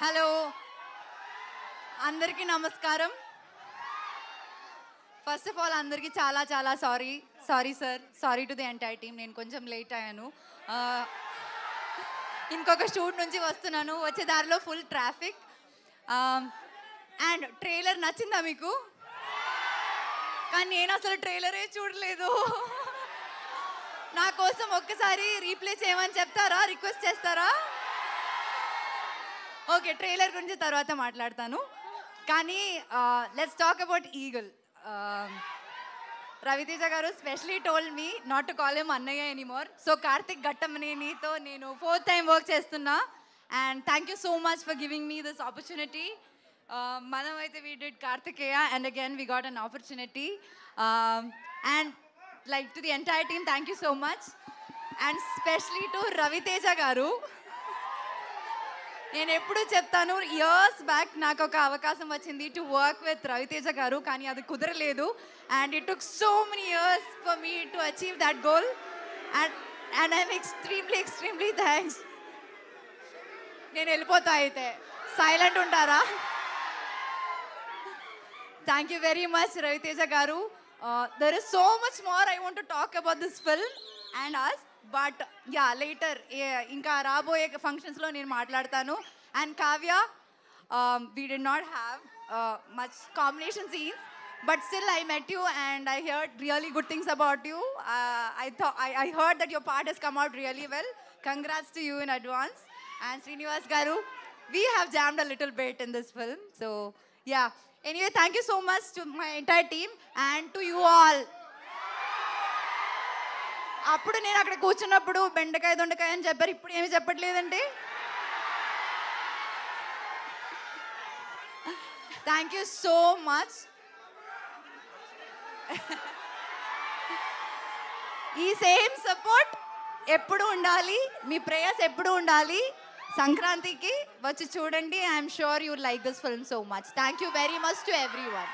Hello అందరికీ నమస్కారం. First of all అందరికీ చాలా చాలా sorry sir, sorry to the entire team. నేను కొంచెం లేట్ అయ్యాను. ఇంకొక షూట్ నుంచి వస్తున్నాను, వచ్చే దారిలో ఫుల్ ట్రాఫిక్. అండ్ ట్రైలర్ నచ్చిందా మీకు? కానీ నేను అసలు ట్రైలరే చూడలేదు. నా కోసం ఒక్కసారి రీప్లే చేయమని చెప్తారా, రిక్వెస్ట్ చేస్తారా? ఓకే, ట్రైలర్ గురించి తర్వాత మాట్లాడతాను. కానీ let's talk about Eagle. Ravi Teja garu specially told me not to call him అన్నయ్య ఎనీమోర్. సో కార్తిక్ ఘట్టమనేనితో నేను 4th టైం వర్క్ చేస్తున్నా. And thank you so much for giving me this opportunity. మనమైతే we did Karthikeya and again we got an opportunity. And like to the entire team, thank you so much. And specially to Ravi Teja garu, నేను ఎప్పుడు చెప్తాను, years back నాకు ఒక అవకాశం వచ్చింది to work with Raviteja గారు, కానీ అది కుదరలేదు. And it took so many years for me to achieve that goal. And I'm extremely thanks. నేను వెళ్ళిపోతా, అయితే సైలెంట్ ఉంటారా? Thank you very much Ravi Teja garu. There is so much more I want to talk about this film and us, but yeah later ఇంకా రాబోయే ఫంక్షన్స్లో నేను మాట్లాడతాను. And Kavya, we did not have much combination scenes, but still I met you and I heard really good things about you. I heard that your part has come out really well. Congrats to you in advance. And Srinivas garu, we have jammed a little bit in this film. So yeah, anyway, thank you so much to my entire team and to you all. అప్పుడు నేను అక్కడ కూర్చున్నప్పుడు బెండకాయ దొండకాయ అని చెప్పారు, ఇప్పుడు ఏమి చెప్పట్లేదండి. Thank you so much. ఈ సేమ్ సపోర్ట్ ఎప్పుడు ఉండాలి, మీ ప్రేయర్స్ ఎప్పుడు ఉండాలి. సంక్రాంతికి వచ్చి చూడండి. I'm sure you like this film so much. Thank you very much to every one.